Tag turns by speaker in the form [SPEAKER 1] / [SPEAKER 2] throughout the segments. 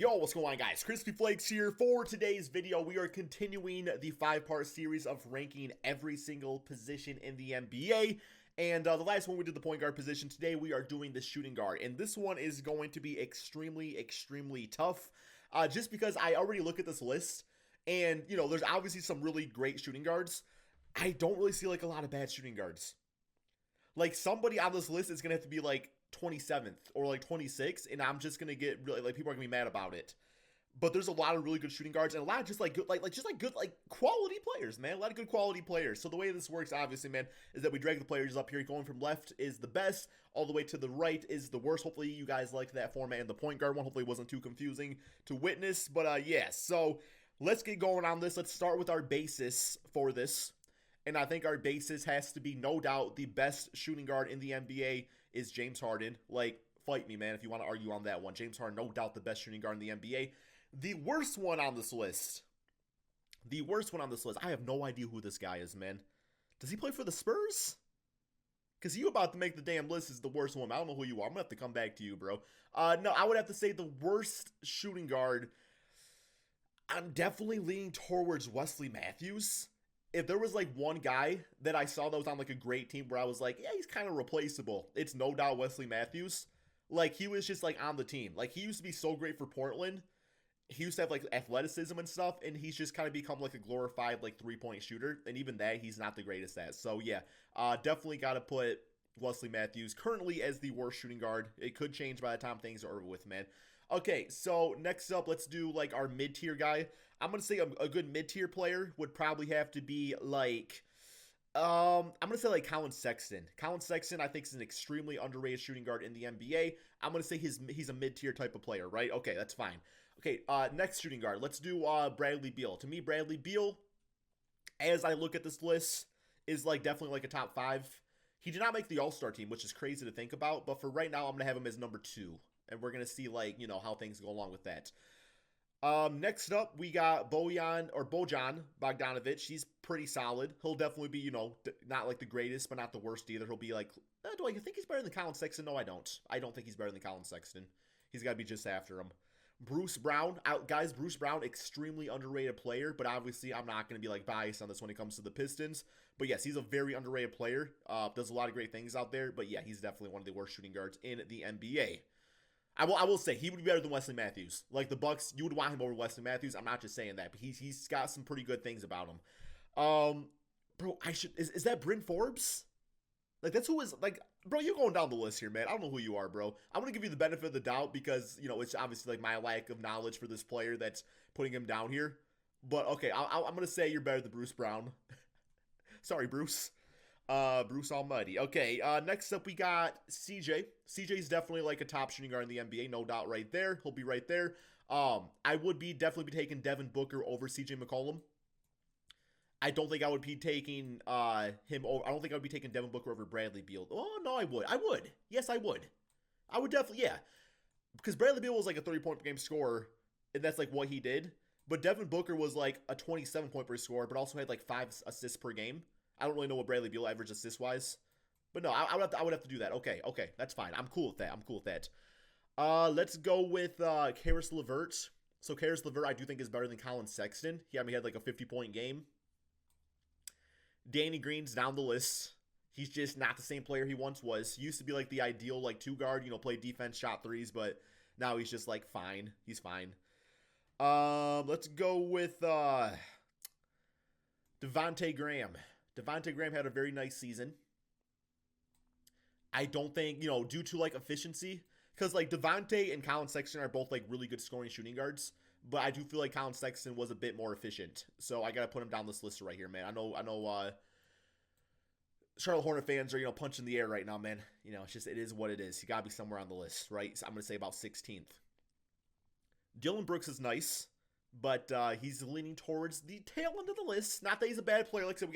[SPEAKER 1] Yo, what's going on, guys? KrispyFlakes here. For today's video, we are continuing the 5-part series of ranking every single position in the NBA. And the last one we did the point guard position. Today we are doing the shooting guard. And this one is going to be extremely tough. Just because I already look at this list. And, there's obviously some really great shooting guards. I don't really see, like, a lot of bad shooting guards. Like, somebody on this list is going to have to be, like, 27th or like 26th, and I'm just gonna get really, like, people are gonna be mad about it. But there's a lot of really good shooting guards and a lot of just like good, good quality players, man. A lot of good quality players. So the way this works, obviously, man, is that we drag the players up here. Going from left is the best, all the way to the right is the worst. Hopefully you guys liked that format, and the point guard one hopefully wasn't too confusing to witness. But yeah, so let's get going on this. Let's start with our basis for this. And I think our basis has to be, no doubt, the best shooting guard in the NBA is James Harden. Like, fight me, man, if you want to argue on that one. James Harden, no doubt, the best shooting guard in the NBA. The worst one on this list. I have no idea who this guy is, man. Does he play for the Spurs? Because you about to make the damn list is the worst one. I don't know who you are. I'm going to have to come back to you, bro. No, I would have to say the worst shooting guard. I'm definitely leaning towards Wesley Matthews. If there was like one guy that I saw that was on like a great team where I was like, yeah, he's kind of replaceable, it's no doubt Wesley Matthews. Like, he was just like on the team. Like, he used to be so great for Portland. He used to have like athleticism and stuff, and he's just kind of become like a glorified like 3-point shooter. And even that, he's not the greatest at. So yeah, definitely got to put Wesley Matthews currently as the worst shooting guard. It could change by the time things are over with, man. Okay, so next up, let's do like our mid-tier guy. I'm going to say a good mid-tier player would probably have to be like, I'm going to say like Colin Sexton. Colin Sexton, I think, is an extremely underrated shooting guard in the NBA. I'm going to say he's a mid-tier type of player, right? Okay, that's fine. Okay, next shooting guard. Let's do Bradley Beal. To me, Bradley Beal, as I look at this list, is like definitely like a top 5. He did not make the All-Star team, which is crazy to think about, but for right now, I'm going to have him as number 2. And we're going to see, like, how things go along with that. Next up, we got Bojan Bogdanovic. He's pretty solid. He'll definitely be, not like the greatest, but not the worst either. He'll be like, do I think he's better than Colin Sexton? No, I don't. I don't think he's better than Colin Sexton. He's got to be just after him. Bruce Brown. Guys, Bruce Brown, extremely underrated player, but obviously I'm not going to be, like, biased on this when it comes to the Pistons. But yes, he's a very underrated player. Does a lot of great things out there, but yeah, he's definitely one of the worst shooting guards in the NBA. I will say he would be better than Wesley Matthews. Like, the Bucks, you would want him over Wesley Matthews. I'm not just saying that, but he's got some pretty good things about him. Bro, is that Bryn Forbes? Like, that's who is, like, bro, you're going down the list here, man. I don't know who you are, bro. I'm gonna give you the benefit of the doubt because it's obviously like my lack of knowledge for this player that's putting him down here. But okay, I'm gonna say you're better than Bruce Brown. Sorry, Bruce. Bruce Almighty. Okay, next up we got CJ. CJ's definitely like a top shooting guard in the NBA, no doubt right there. He'll be right there. I would definitely be taking Devin Booker over CJ McCollum. I don't think I would be taking him over. I don't think I would be taking Devin Booker over Bradley Beal. Oh, no, I would. I would. Yes, I would. I would definitely, yeah. Because Bradley Beal was like a 30-point per game scorer, and that's like what he did. But Devin Booker was like a 27-point per scorer, but also had like 5 assists per game. I don't really know what Bradley Beal averaged assist-wise. But no, I would have to do that. Okay, that's fine. I'm cool with that. Let's go with Caris LeVert. So Caris LeVert, I do think, is better than Colin Sexton. He had like a 50-point game. Danny Green's down the list. He's just not the same player he once was. He used to be like the ideal like 2-guard, play defense, shot threes, but now he's just like fine. He's fine. Let's go with Devontae Graham. Devontae Graham had a very nice season. I don't think, due to like efficiency, because like Devontae and Colin Sexton are both like really good scoring shooting guards, but I do feel like Colin Sexton was a bit more efficient. So I got to put him down this list right here, man. I know Charlotte Hornet fans are, punching the air right now, man. It's just, it is what it is. You got to be somewhere on the list, right? So I'm going to say about 16th. Dylan Brooks is nice, but he's leaning towards the tail end of the list. Not that he's a bad player. Like I said,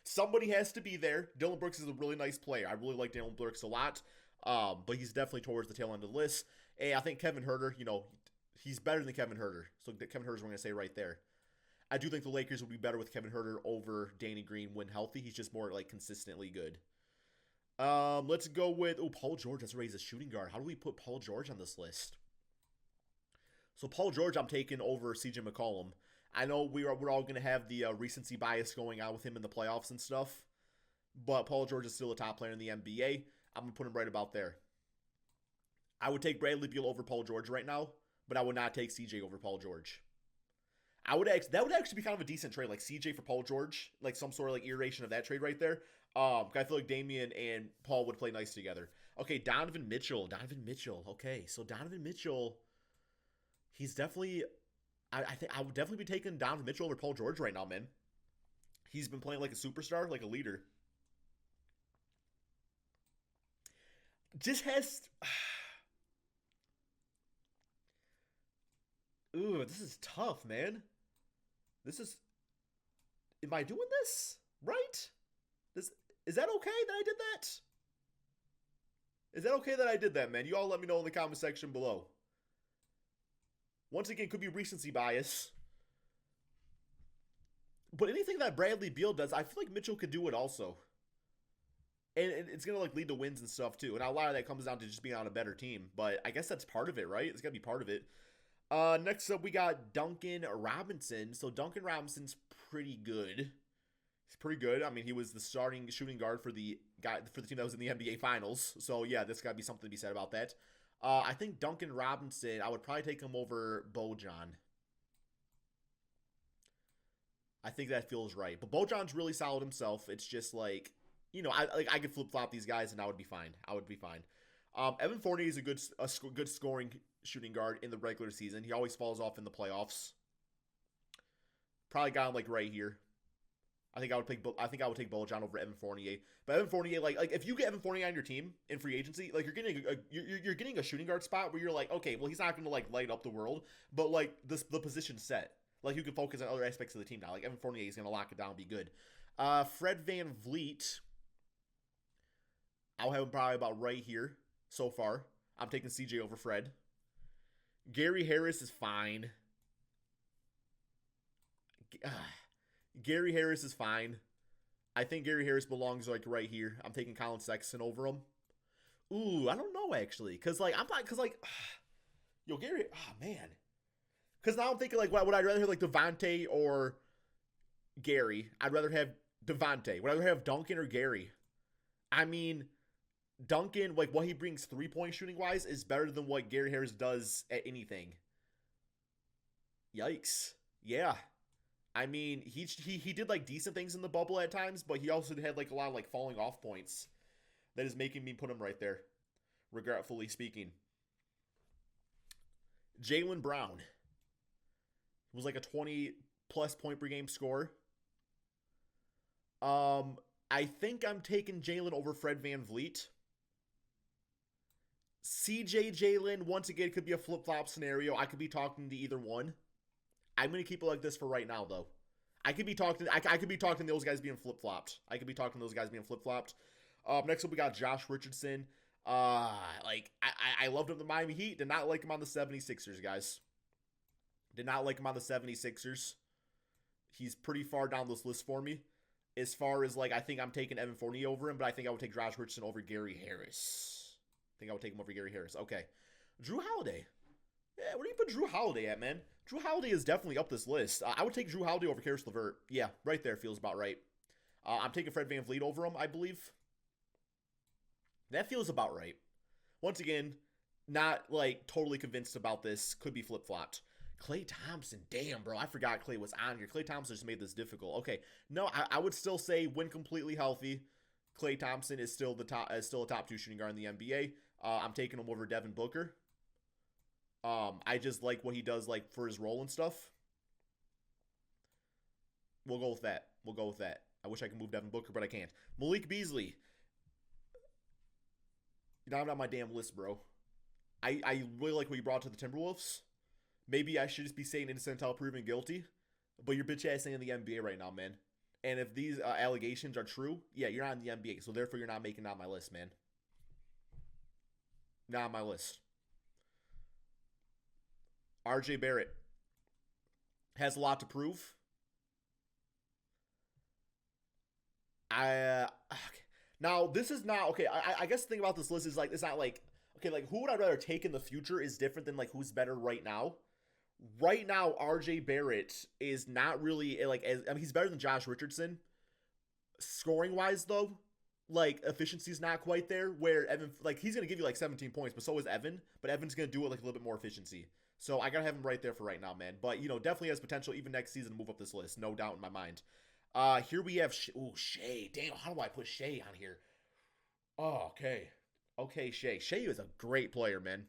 [SPEAKER 1] somebody has to be there. Dylan Brooks is a really nice player. I really like Dylan Brooks a lot, but he's definitely towards the tail end of the list. And I think Kevin Huerter, he's better than Kevin Huerter. So Kevin Huerter is what I'm going to say right there. I do think the Lakers would be better with Kevin Huerter over Danny Green when healthy. He's just more like consistently good. Let's go with Paul George. That's raised a shooting guard. How do we put Paul George on this list? So Paul George, I'm taking over CJ McCollum. I know we're all gonna have the recency bias going on with him in the playoffs and stuff, but Paul George is still a top player in the NBA. I'm gonna put him right about there. I would take Bradley Beal over Paul George right now, but I would not take CJ over Paul George. That would actually be kind of a decent trade, like CJ for Paul George, like some sort of like iteration of that trade right there. I feel like Damian and Paul would play nice together. Okay, Donovan Mitchell. Okay, so Donovan Mitchell, he's definitely. I think I would definitely be taking Donovan Mitchell over Paul George right now, man. He's been playing like a superstar, like a leader. Just has. Ooh, this is tough, man. This is. Am I doing this right? This is that okay that I did that? Is that okay that I did that, man? You all let me know in the comment section below. Once again, could be recency bias. But anything that Bradley Beal does, I feel like Mitchell could do it also. And it's going to like lead to wins and stuff too. And a lot of that comes down to just being on a better team. But I guess that's part of it, right? It's got to be part of it. Next up, we got Duncan Robinson. So Duncan Robinson's pretty good. He's pretty good. I mean, he was the starting shooting guard for the team that was in the NBA Finals. So yeah, this got to be something to be said about that. I think Duncan Robinson, I would probably take him over Bojan. I think that feels right. But Bojan's really solid himself. It's just like, I could flip flop these guys and I would be fine. Evan Fournier is a good scoring shooting guard in the regular season. He always falls off in the playoffs. Probably got him like right here. I think I would take Bojan over Evan Fournier. But Evan Fournier, like if you get Evan Fournier on your team in free agency, like you're getting a shooting guard spot where you're like, okay, well he's not going to like light up the world, but like the position's set. Like you can focus on other aspects of the team now. Like Evan Fournier is going to lock it down and be good. Fred VanVleet, I'll have him probably about right here so far. I'm taking CJ over Fred. Gary Harris is fine. Gary Harris is fine. I think Gary Harris belongs like right here. I'm taking Colin Sexton over him. Ooh, I don't know actually, yo Gary, man. Because now I'm thinking like, would I rather have like Devontae or Gary? I'd rather have Devontae. Would I rather have Duncan or Gary? I mean, Duncan, like what he brings 3-point shooting wise is better than what Gary Harris does at anything. Yikes. Yeah. I mean, he did like decent things in the bubble at times, but he also had like a lot of like falling off points that is making me put him right there, regretfully speaking. Jaylen Brown was like a 20-plus point per game scorer. I think I'm taking Jaylen over Fred VanVleet. CJ Jaylen, once again, could be a flip-flop scenario. I could be talking to either one. I'm going to keep it like this for right now, though. I could be talking those guys being flip-flopped. Next up, we got Josh Richardson. I loved him in the Miami Heat. Did not like him on the 76ers, guys. Did not like him on the 76ers. He's pretty far down this list for me. As far as, like, I think I'm taking Evan Fournier over him, but I think I would take Josh Richardson over Gary Harris. I think I would take him over Gary Harris. Okay. Jrue Holiday. Yeah, where do you put Jrue Holiday at, man? Jrue Holiday is definitely up this list. I would take Jrue Holiday over Karis LeVert. Yeah, right there feels about right. I'm taking Fred VanVleet over him, I believe. That feels about right. Once again, not, like, totally convinced about this. Could be flip-flopped. Klay Thompson. Damn, bro. I forgot Klay was on here. Klay Thompson just made this difficult. Okay. No, I would still say when completely healthy, Klay Thompson is still a top 2 shooting guard in the NBA. I'm taking him over Devin Booker. I just like what he does, like, for his role and stuff. We'll go with that. I wish I could move Devin Booker, but I can't. Malik Beasley. Now I'm on my damn list, bro. I really like what you brought to the Timberwolves. Maybe I should just be saying innocent until proven guilty. But your bitch ass ain't in the NBA right now, man. And if these allegations are true, yeah, you're not in the NBA. So therefore, you're not making it on my list, man. Not on my list. RJ Barrett has a lot to prove. Okay. Now, this is not, okay, I guess the thing about this list is, like, it's not like, okay, like, who would I rather take in the future is different than, like, who's better right now. Right now, RJ Barrett is not really like as I mean he's better than Josh Richardson scoring wise though. Like efficiency's not quite there. Where Evan like he's gonna give you like 17 points, but so is Evan. But Evan's gonna do it like a little bit more efficiency. So I gotta have him right there for right now, man. But definitely has potential even next season to move up this list, no doubt in my mind. Here we have Shea. Damn, how do I put Shea on here? Oh, okay. Okay, Shea. Shea is a great player, man.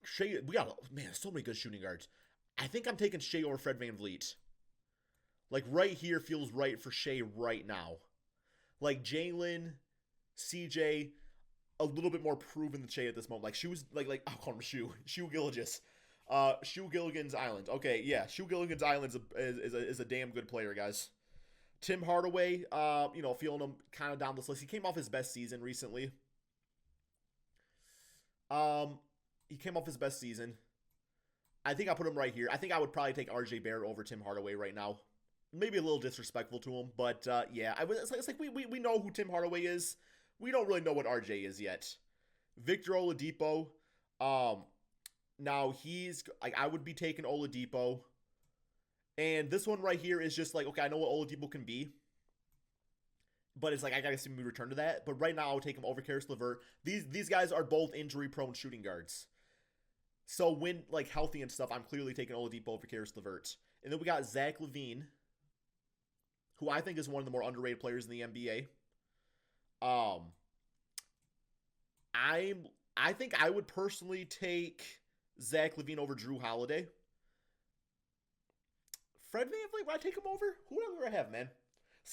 [SPEAKER 1] Shea, we got man, so many good shooting guards. I think I'm taking Shea over Fred VanVleet. Like right here feels right for Shea right now. Like Jalen, CJ, a little bit more proven than Shea at this moment. Like she was I'll call him Shu Gilgis. Shu Gilligan's Island. Okay, yeah, Shu Gilligan's Island is a damn good player, guys. Tim Hardaway, feeling him kind of down this list. He came off his best season recently. He came off his best season. I think I'll put him right here. I think I would probably take RJ Barrett over Tim Hardaway right now. Maybe a little disrespectful to him, but yeah, it's like we know who Tim Hardaway is. We don't really know what RJ is yet. Victor Oladipo. Now he's like I would be taking Oladipo, and this one right here is just like okay, I know what Oladipo can be, but it's like I gotta see me return to that. But right now, I would take him over Karis LeVert. These guys are both injury-prone shooting guards. So when like healthy and stuff, I'm clearly taking Oladipo over Karis LeVert. And then we got Zach LaVine, who I think is one of the more underrated players in the NBA. I think I would personally take Zach LaVine over Drew Holiday. Fred VanVleet, would I take him over? Who would I have, man?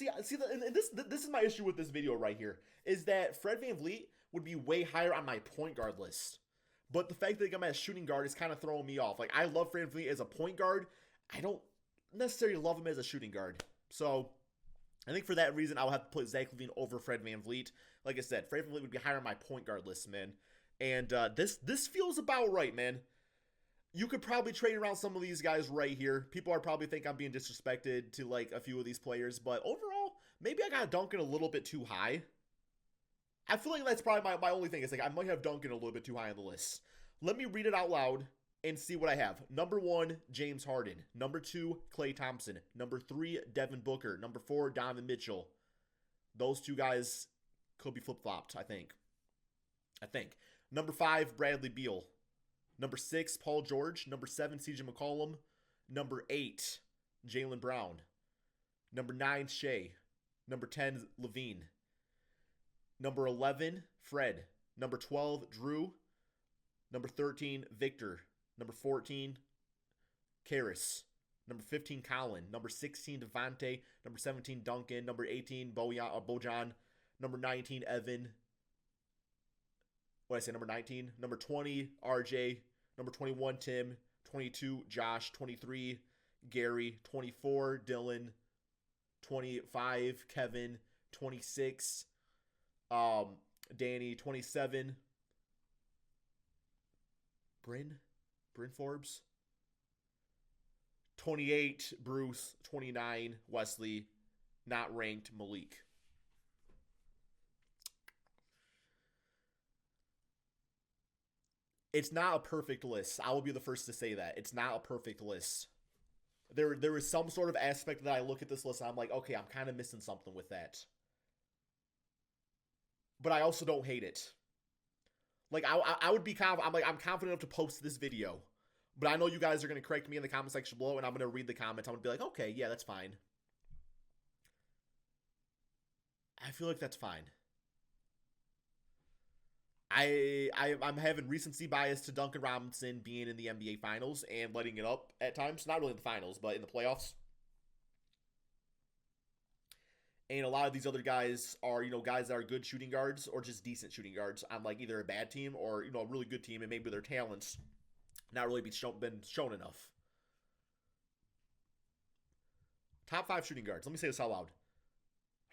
[SPEAKER 1] And this is my issue with this video right here, is that Fred VanVleet would be way higher on my point guard list. But the fact that they got him as shooting guard is kind of throwing me off. Like, I love Fred VanVleet as a point guard. I don't necessarily love him as a shooting guard. So, I think for that reason, I'll have to put Zach LaVine over Fred VanVleet. Like I said, Fred VanVleet would be higher on my point guard list, man. And this feels about right, man. You could probably trade around some of these guys right here. People are probably think I'm being disrespected to like a few of these players, but overall, maybe I got Duncan a little bit too high. I feel like that's probably my only thing. Is like I might have Duncan a little bit too high on the list. Let me read it out loud and see what I have. Number 1, James Harden. Number 2, Klay Thompson. Number 3, Devin Booker. Number 4, Donovan Mitchell. Those two guys could be flip-flopped, I think. Number 5, Bradley Beal. Number 6, Paul George. Number 7, CJ McCollum. Number 8, Jaylen Brown. Number 9, Shea. Number 10, Levine. Number 11, Fred. Number 12, Drew. Number 13, Victor. Number 14, Karis. Number 15, Colin. Number 16, Devontae. Number 17, Duncan. Number 18, Bojan. Number 19, Evan. What did I say? Number 19. Number 20, RJ. Number 21, Tim. 22, Josh. 23, Gary. 24, Dylan. 25, Kevin. 26, Danny. 27, Bryn Forbes. 28, Bruce. 29, Wesley. Not ranked, Malik. It's not a perfect list. I will be the first to say that. It's not a perfect list. There is some sort of aspect that I look at this list and I'm like, okay, I'm kind of missing something with that. But I also don't hate it. Like, I would be confident. I'm confident enough to post this video. But I know you guys are going to correct me in the comment section below, and I'm going to read the comments. I'm going to be like, okay, yeah, that's fine. I feel like that's fine. I'm having recency bias to Duncan Robinson being in the NBA Finals and letting it up at times. Not really in the Finals, but in the playoffs. And a lot of these other guys are, guys that are good shooting guards or just decent shooting guards on like either a bad team or, a really good team, and maybe their talents not really been shown enough. Top 5 shooting guards. Let me say this out loud.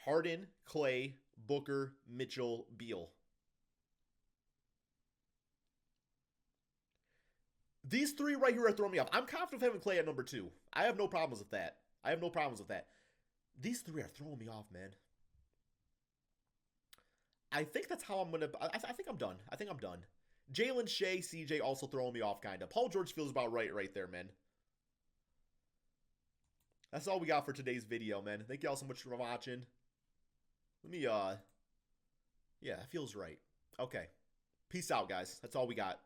[SPEAKER 1] Harden, Klay, Booker, Mitchell, Beal. These 3 right here are throwing me off. I'm confident of having Klay at number 2. I have no problems with that. These 3 are throwing me off, man. I think that's how I'm going to... I think I'm done. Jalen, Shea, CJ also throwing me off kind of. Paul George feels about right there, man. That's all we got for today's video, man. Thank you all so much for watching. Let me, yeah, it feels right. Okay. Peace out, guys. That's all we got.